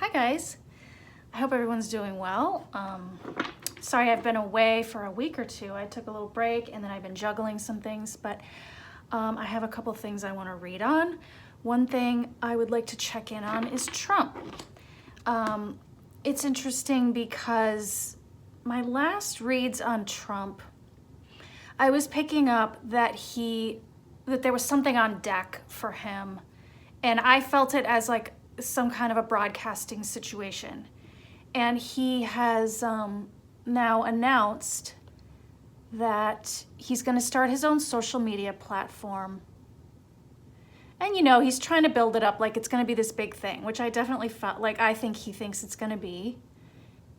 Hi guys, I hope everyone's doing well. Sorry I've been away for a week or two. I took a little break and then I've been juggling some things, but I have a couple things I want to read on. One thing I would like to check in on is Trump. It's interesting because my last reads on Trump, I was picking up that there was something on deck for him, and I felt it as like some kind of a broadcasting situation. And he has now announced that he's going to start his own social media platform. And he's trying to build it up like it's going to be this big thing, which I definitely felt like I think he thinks it's going to be.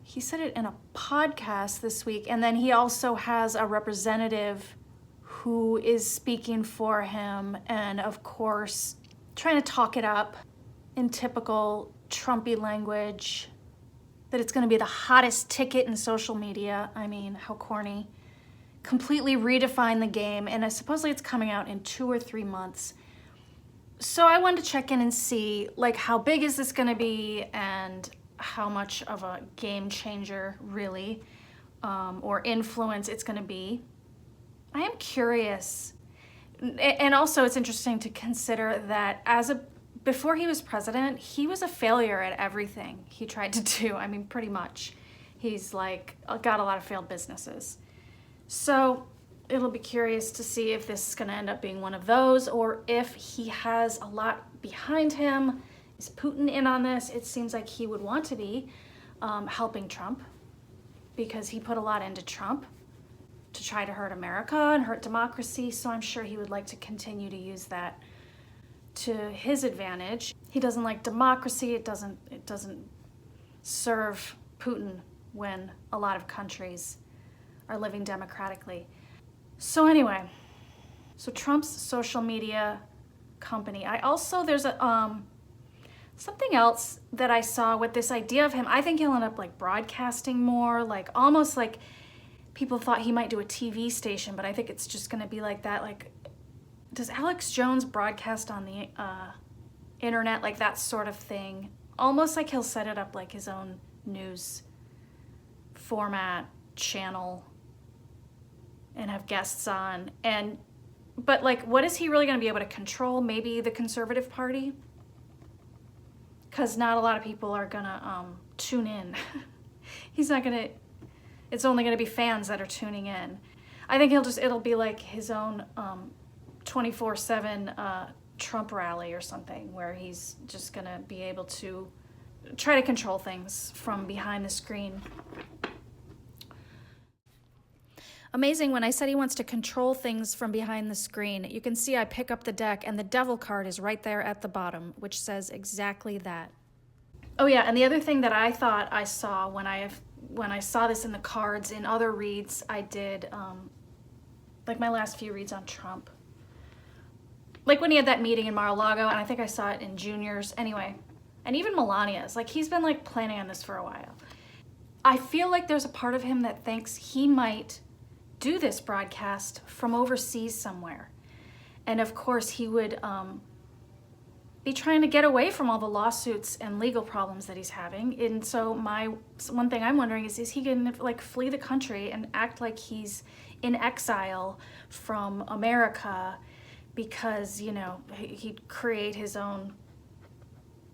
He said it in a podcast this week, and then he also has a representative who is speaking for him and, of course, trying to talk it up in typical Trumpy language, that it's going to be the hottest ticket in social media. I mean, how corny. Completely redefine the game, and supposedly it's coming out in 2 or 3 months. So I wanted to check in and see, like, how big is this going to be and how much of a game changer, really, or influence it's going to be. I am curious. And also it's interesting to consider that before he was president, he was a failure at everything he tried to do. I mean, pretty much. He's got a lot of failed businesses. So it'll be curious to see if this is going to end up being one of those, or if he has a lot behind him. Is Putin in on this? It seems like he would want to be helping Trump, because he put a lot into Trump to try to hurt America and hurt democracy. So I'm sure he would like to continue to use that to his advantage. He doesn't like democracy. It doesn't serve Putin when a lot of countries are living democratically. So anyway, so Trump's social media company. There's something else that I saw with this idea of him. I think he'll end up broadcasting more, almost like people thought he might do a TV station, but I think it's just going to be like that. Does Alex Jones broadcast on the internet, like that sort of thing? Almost like he'll set it up like his own news format channel and have guests on. But what is he really going to be able to control? Maybe the Conservative Party? Because not a lot of people are going to tune in. It's only going to be fans that are tuning in. I think it'll be like his own 24/7 Trump rally or something, where he's just going to be able to try to control things from behind the screen. Amazing, when I said he wants to control things from behind the screen, you can see I pick up the deck and the devil card is right there at the bottom, which says exactly that. Oh yeah, and the other thing that I thought I saw when I saw this in the cards in other reads I did, my last few reads on Trump, when he had that meeting in Mar-a-Lago, and I think I saw it in Junior's anyway, and even Melania's, he's been planning on this for a while. I feel like there's a part of him that thinks he might do this broadcast from overseas somewhere. And of course he would be trying to get away from all the lawsuits and legal problems that he's having. And so one thing I'm wondering is he going to flee the country and act like he's in exile from America, because he'd create his own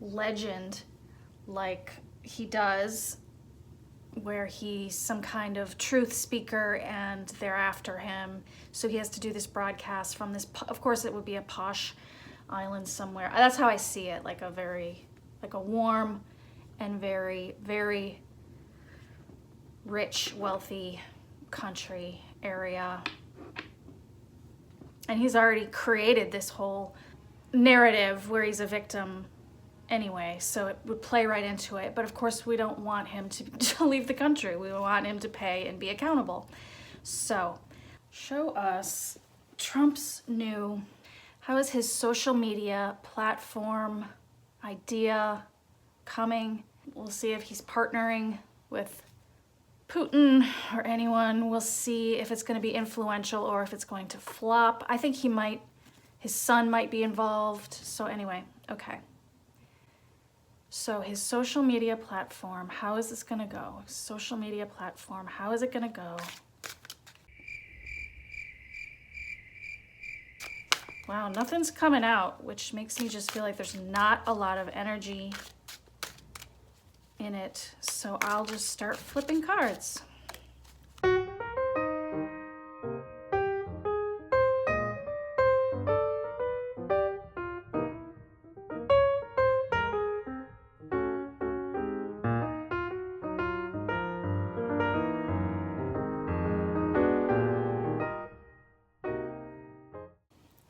legend like he does, where he's some kind of truth speaker and they're after him. So he has to do this broadcast from this, of course it would be a posh island somewhere. That's how I see it, a warm and very, very rich, wealthy country area. And he's already created this whole narrative where he's a victim anyway, so it would play right into it. But of course we don't want him to leave the country. We want him to pay and be accountable. So show us Trump's how is his social media platform idea coming? We'll see if he's partnering with Putin or anyone. We'll see if it's going to be influential or if it's going to flop. I think his son might be involved. So anyway, okay. So his social media platform, how is this gonna go? Social media platform, how is it gonna go? Wow, nothing's coming out, which makes me just feel like there's not a lot of energy in it. So I'll just start flipping cards.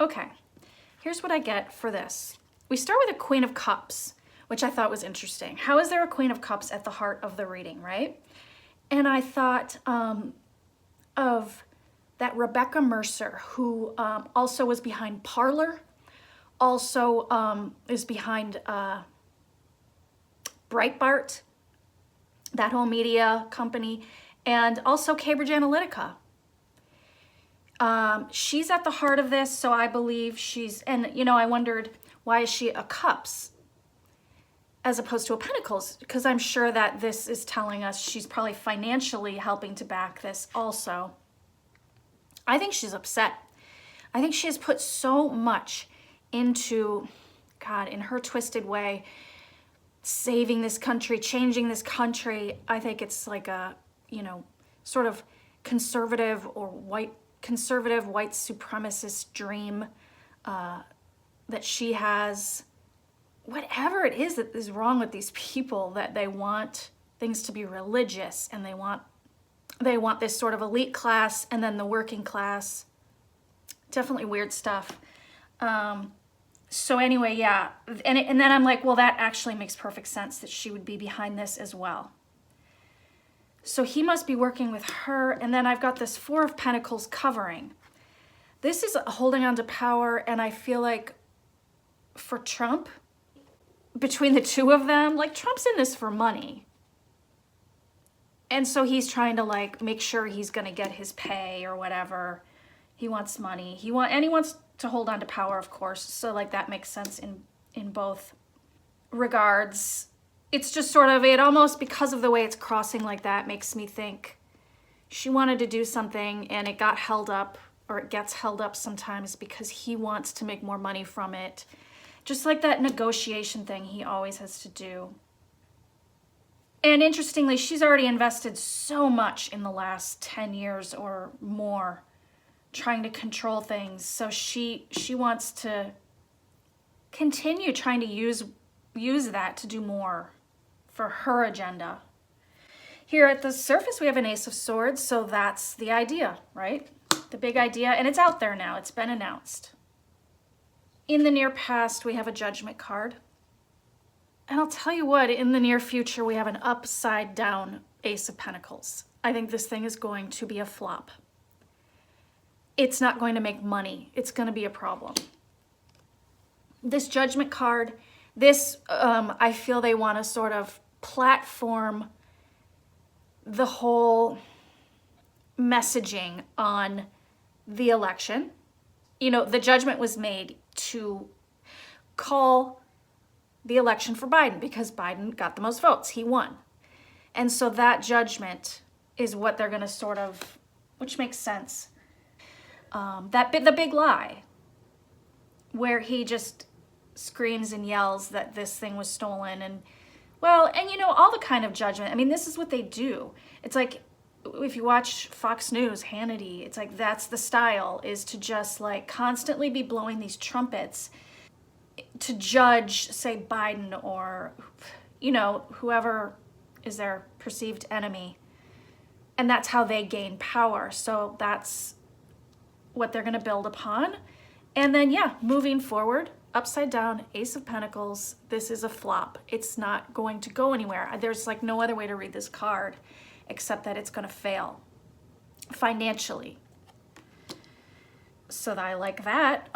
Okay, here's what I get for this. We start with a Queen of Cups, which I thought was interesting. How is there a Queen of Cups at the heart of the reading, right? And I thought of that Rebecca Mercer, who also was behind Parler, also is behind Breitbart, that whole media company, and also Cambridge Analytica. She's at the heart of this, so I believe she's, and you know, I wondered, why is she a Cups as opposed to a Pentacles? Because I'm sure that this is telling us she's probably financially helping to back this also. I think she's upset. I think she has put so much into, God, in her twisted way, saving this country, changing this country. I think it's like a, you know, sort of conservative white supremacist dream that she has. Whatever it is that is wrong with these people, that they want things to be religious, and they want this sort of elite class and then the working class. Definitely weird stuff. So anyway, yeah, and then I'm like, well, that actually makes perfect sense that she would be behind this as well. So he must be working with her. And then I've got this Four of Pentacles covering. This is holding on to power. And I feel like for Trump, between the two of them, like Trump's in this for money. And so he's trying to like make sure he's going to get his pay or whatever. He wants money. He wants to hold on to power, of course. So like that makes sense in both regards. It's just sort of, it almost, because of the way it's crossing like that, makes me think she wanted to do something and it got held up, or it gets held up sometimes because he wants to make more money from it. Just like that negotiation thing he always has to do. And interestingly, she's already invested so much in the last 10 years or more trying to control things. So she wants to continue trying to use that to do more for her agenda. Here at the surface, we have an Ace of Swords, so that's the idea, right? The big idea, and it's out there now. It's been announced. In the near past, we have a Judgment card. And I'll tell you what, in the near future, we have an upside down Ace of Pentacles. I think this thing is going to be a flop. It's not going to make money. It's going to be a problem. This Judgment card, this, I feel they want to sort of platform the whole messaging on the election. You know, the judgment was made to call the election for Biden because Biden got the most votes. He won. And so that judgment is what they're going to sort of, which makes sense. The big lie, where he just screams and yells that this thing was stolen, and well, and you know, all the kind of judgment. I mean, this is what they do. It's like, if you watch Fox News, Hannity, it's like that's the style, is to just like constantly be blowing these trumpets to judge, say, Biden or, you know, whoever is their perceived enemy. And that's how they gain power. So that's what they're going to build upon. And then, yeah, moving forward, upside down, Ace of Pentacles, this is a flop. It's not going to go anywhere. There's like no other way to read this card except that it's going to fail financially. So I like that.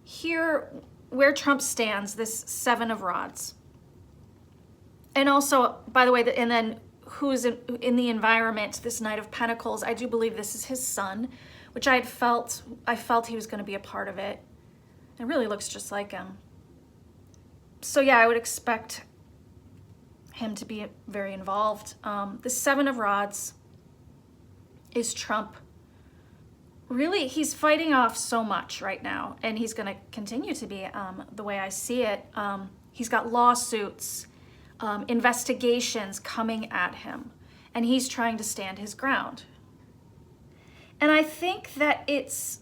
Here, where Trump stands, this Seven of Rods. And also, by the way, and then who's in the environment, this Knight of Pentacles, I do believe this is his son, which I felt he was going to be a part of it. It really looks just like him. So yeah, I would expect him to be very involved. The Seven of Rods is Trump. Really, he's fighting off so much right now, and he's going to continue to be, the way I see it. He's got lawsuits, investigations coming at him, and he's trying to stand his ground. And I think that it's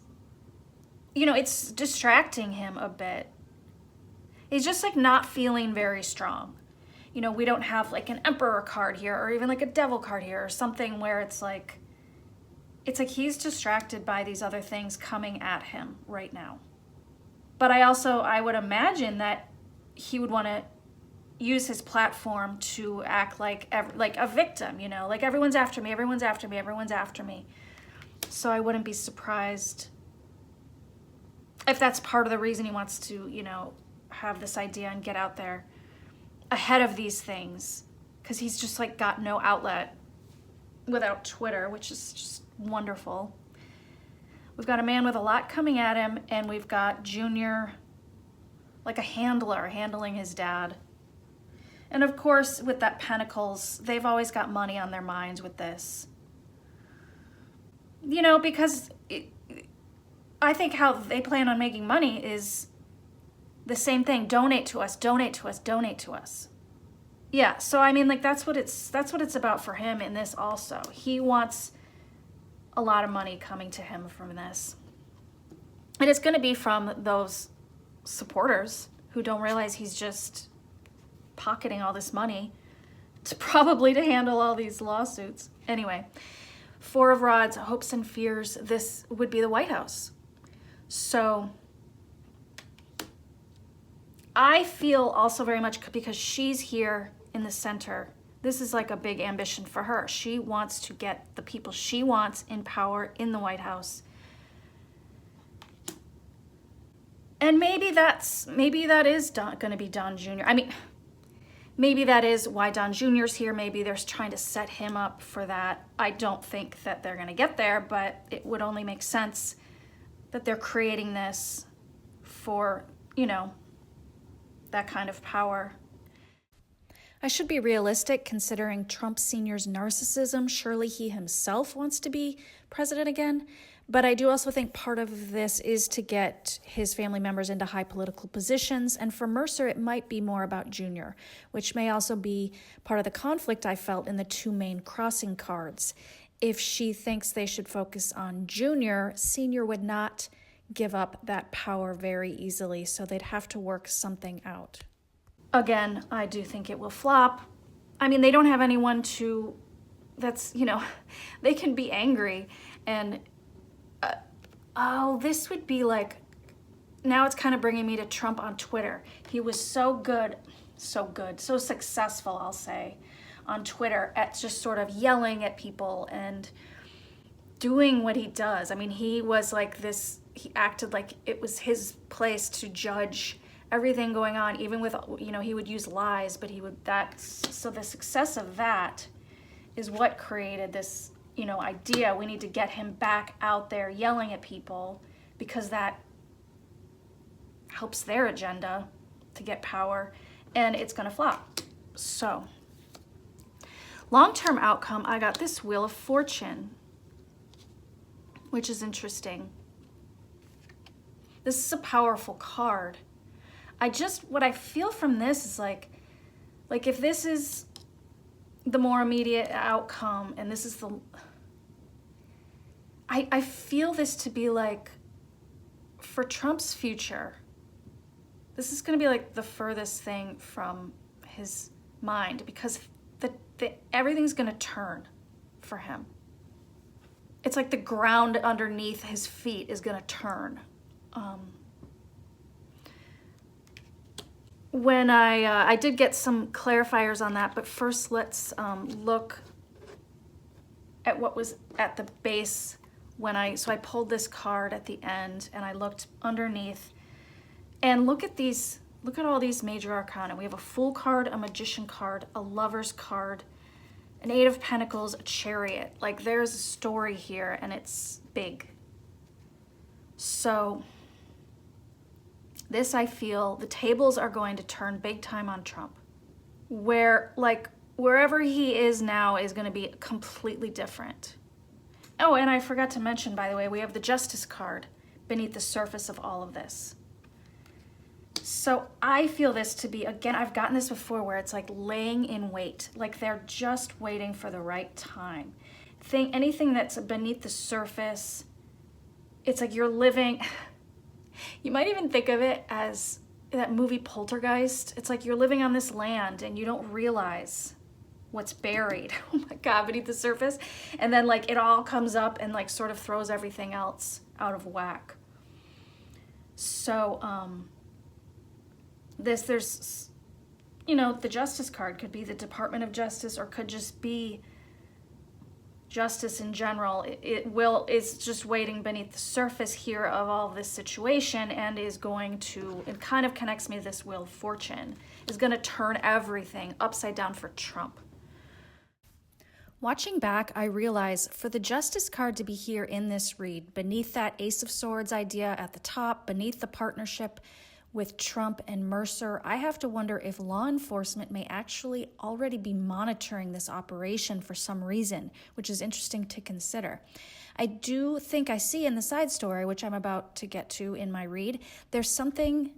distracting him a bit. He's just like not feeling very strong. We don't have like an Emperor card here, or even like a Devil card here, or something where it's like he's distracted by these other things coming at him right now. But I would imagine that he would want to use his platform to act like a victim, like everyone's after me, everyone's after me, everyone's after me. So I wouldn't be surprised if that's part of the reason he wants to, have this idea and get out there ahead of these things, because he's just like got no outlet without Twitter, which is just wonderful. We've got a man with a lot coming at him, and we've got Junior like a handler handling his dad. And of course, with that Pentacles, they've always got money on their minds with this. Because I think how they plan on making money is the same thing. Donate to us, donate to us, donate to us. Yeah, so I mean, like that's what it's about for him in this also. He wants a lot of money coming to him from this. And it's going to be from those supporters who don't realize he's just pocketing all this money to handle all these lawsuits. Anyway, Four of Rods, hopes and fears. This would be the White House. So I feel also very much, because she's here in the center, this is like a big ambition for her. She wants to get the people she wants in power in the White House. And maybe that is going to be Don Jr. I mean, maybe that is why Don Jr.'s here. Maybe they're trying to set him up for that. I don't think that they're going to get there, but it would only make sense that they're creating this for, that kind of power. I should be realistic considering Trump Sr.'s narcissism. Surely he himself wants to be president again. But I do also think part of this is to get his family members into high political positions. And for Mercer, it might be more about Junior, which may also be part of the conflict I felt in the two main crossing cards. If she thinks they should focus on Junior, Sr. would not give up that power very easily. So they'd have to work something out. Again, I do think it will flop. I mean, they don't have anyone that's, they can be angry. And, this would be like, now it's kind of bringing me to Trump on Twitter. He was so successful, I'll say, on Twitter at just sort of yelling at people and doing what he does. I mean, he was like this, he acted like it was his place to judge everything going on, even with, he would use lies, but so the success of that is what created this, idea. We need to get him back out there yelling at people, because that helps their agenda to get power, and it's gonna flop. So, long-term outcome, I got this Wheel of Fortune, which is interesting. This is a powerful card. What I feel from this is like if this is the more immediate outcome, and this is I feel this to be like, for Trump's future, this is going to be like the furthest thing from his mind, because everything's going to turn for him. It's like the ground underneath his feet is going to turn. When I did get some clarifiers on that, but first let's look at what was at the base so I pulled this card at the end and I looked underneath, and look at all these major arcana. We have a Fool card, a Magician card, a Lover's card, an Eight of Pentacles, a Chariot. Like, there's a story here, and it's big. So This, I feel, the tables are going to turn big time on Trump. Wherever he is now is going to be completely different. Oh, and I forgot to mention, by the way, we have the Justice card beneath the surface of all of this. So I feel this to be, again, I've gotten this before where it's like laying in wait, like they're just waiting for the right time. Anything that's beneath the surface, it's like you're living, you might even think of it as that movie Poltergeist. It's like you're living on this land and you don't realize what's buried, oh my God, beneath the surface. And then like it all comes up and like sort of throws everything else out of whack. So there's, the Justice card could be the Department of Justice, or could just be justice in general. It's just waiting beneath the surface here of all of this situation, and is going to, it kind of connects me to this Wheel of Fortune, is going to turn everything upside down for Trump. Watching back, I realize for the Justice card to be here in this read, beneath that Ace of Swords idea at the top, beneath the partnership with Trump and Mercer, I have to wonder if law enforcement may actually already be monitoring this operation for some reason, which is interesting to consider. I do think I see in the side story, which I'm about to get to in my read, there's someone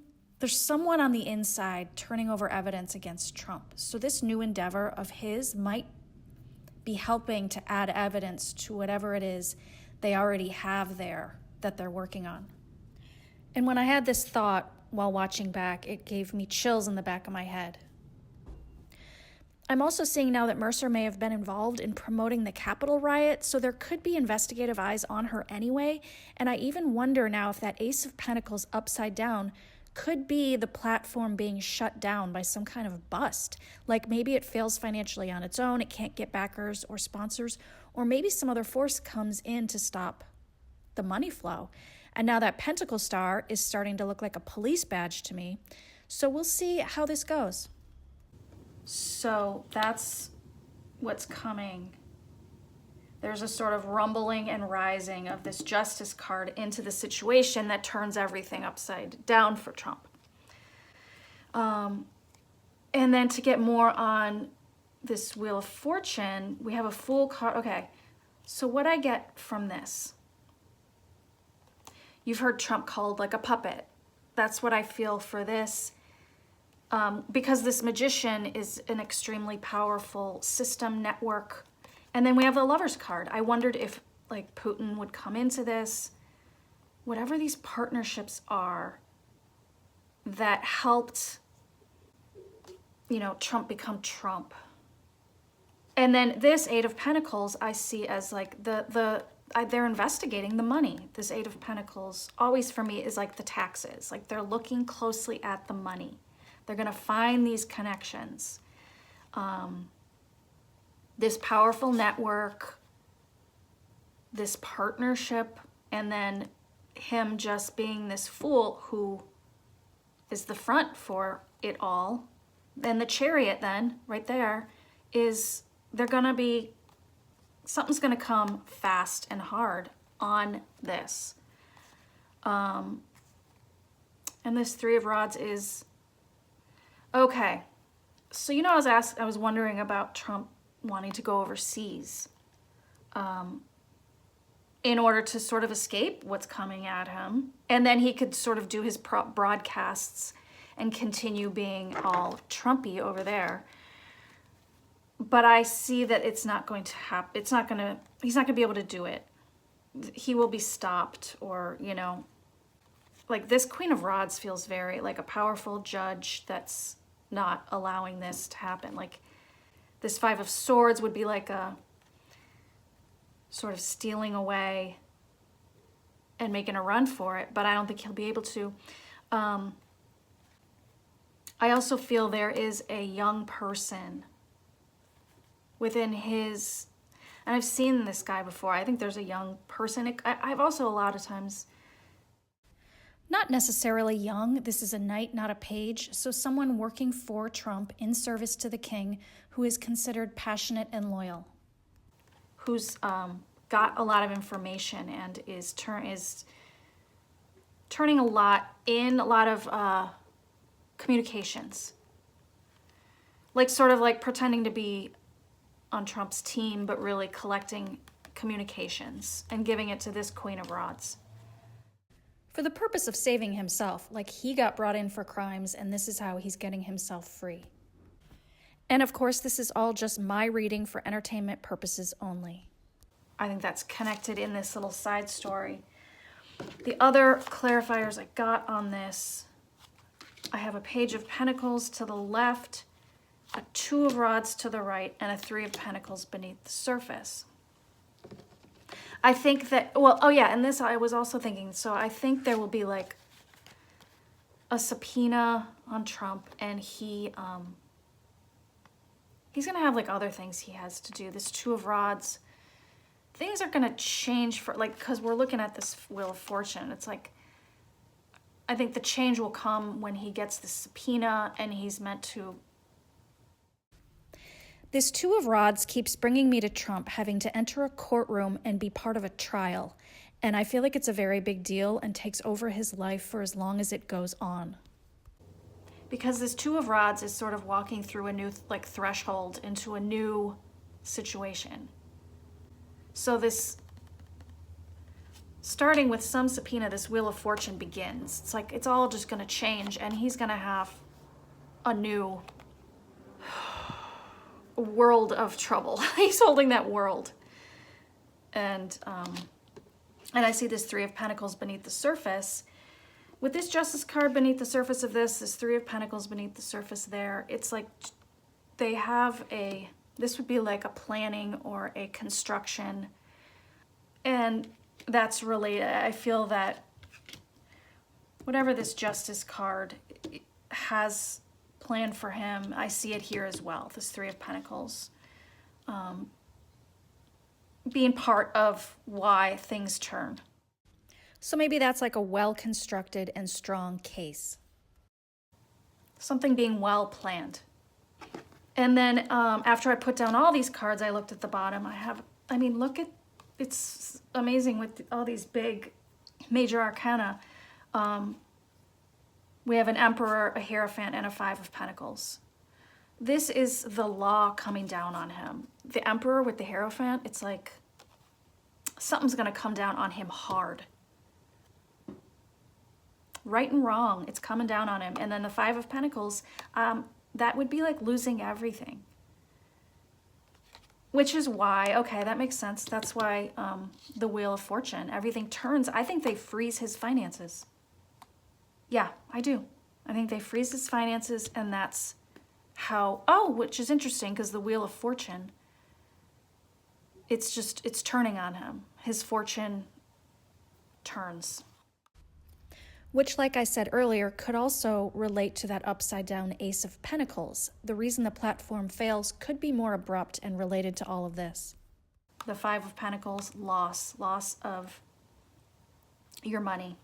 on the inside turning over evidence against Trump. So this new endeavor of his might be helping to add evidence to whatever it is they already have there that they're working on. And when I had this thought while watching back, it gave me chills in the back of my head. I'm also seeing now that Mercer may have been involved in promoting the Capitol riot, so there could be investigative eyes on her anyway, and I even wonder now if that Ace of Pentacles upside down could be the platform being shut down by some kind of bust. Like maybe it fails financially on its own, it can't get backers or sponsors, or maybe some other force comes in to stop the money flow. And now that Pentacle Star is starting to look like a police badge to me. So we'll see how this goes. So that's what's coming. There's a sort of rumbling and rising of this Justice card into the situation that turns everything upside down for Trump. And then to get more on this Wheel of Fortune, we have a Fool card. Okay, so what I get from this, you've heard Trump called like a puppet. That's what I feel for this. Because this Magician is an extremely powerful system network. And then we have the Lover's card. I wondered if like Putin would come into this, whatever these partnerships are that helped, Trump become Trump. And then this Eight of Pentacles I see as like they're investigating the money. This Eight of Pentacles always for me is like the taxes. Like they're looking closely at the money. They're gonna find these connections. This powerful network, this partnership, and then him just being this fool who is the front for it all. Then the Chariot then, right there, is something's gonna come fast and hard on this. And this Three of Rods is, okay. So I was wondering about Trump wanting to go overseas in order to sort of escape what's coming at him. And then he could sort of do his broadcasts and continue being all Trumpy over there. But I see that it's not going to happen. He's not going to be able to do it. He will be stopped, or, like this Queen of Rods feels very like a powerful judge that's not allowing this to happen. Like this Five of Swords would be like a sort of stealing away and making a run for it, but I don't think he'll be able to. I also feel there is a young person within his, and I've seen this guy before, I think there's a young person. I've also a lot of times, not necessarily young, this is a knight, not a page, so someone working for Trump in service to the king who is considered passionate and loyal, who's got a lot of information and is turning a lot of communications. Like sort of like pretending to be on Trump's team, but really collecting communications and giving it to this Queen of Rods. For the purpose of saving himself, like he got brought in for crimes and this is how he's getting himself free. And of course, this is all just my reading for entertainment purposes only. I think that's connected in this little side story. The other clarifiers I got on this, I have a Page of Pentacles to the left, a Two of Rods to the right, and a Three of Pentacles beneath the surface. I think that, well, oh yeah, and this I was also thinking, so I think there will be like a subpoena on Trump, and he's gonna have like other things he has to do. This Two of Rods, things are gonna change for like, because we're looking at this Wheel of Fortune. It's like, I think the change will come when he gets the subpoena and he's meant to. This Two of Rods keeps bringing me to Trump having to enter a courtroom and be part of a trial. And I feel like it's a very big deal and takes over his life for as long as it goes on. Because this Two of Rods is sort of walking through a new like threshold into a new situation. So this, starting with some subpoena, this Wheel of Fortune begins. It's like it's all just gonna change and he's gonna have a new world of trouble. He's holding that world. And I see this Three of Pentacles beneath the surface. With this Justice card beneath the surface of this Three of Pentacles beneath the surface there, it's like they have this would be like a planning or a construction. And that's related. I feel that whatever this Justice card has planned for him, I see it here as well. This Three of Pentacles being part of why things turn. So maybe that's like a well-constructed and strong case. Something being well planned. And then after I put down all these cards, I looked at the bottom. Look at, it's amazing with all these big major arcana. We have an Emperor, a Hierophant, and a Five of Pentacles. This is the law coming down on him. The Emperor with the Hierophant, it's like something's gonna come down on him hard. Right and wrong, it's coming down on him. And then the Five of Pentacles, that would be like losing everything. Which is why, okay, that makes sense. That's why the Wheel of Fortune, everything turns. I think they freeze his finances. Yeah, I do. I think they freeze his finances, and that's how, which is interesting because the Wheel of Fortune, it's turning on him. His fortune turns. Which, like I said earlier, could also relate to that upside down Ace of Pentacles. The reason the platform fails could be more abrupt and related to all of this. The Five of Pentacles, loss of your money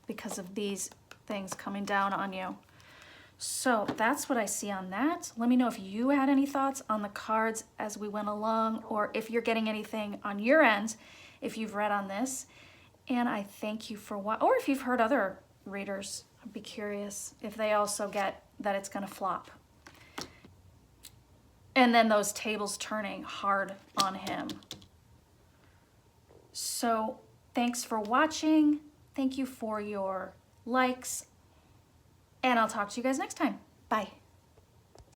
because of these things coming down on you. So that's what I see on that. Let me know if you had any thoughts on the cards as we went along, or if you're getting anything on your end, if you've read on this. And I thank you for or if you've heard other readers, I'd be curious if they also get that it's gonna flop. And then those tables turning hard on him. So thanks for watching. Thank you for your likes. And I'll talk to you guys next time. Bye.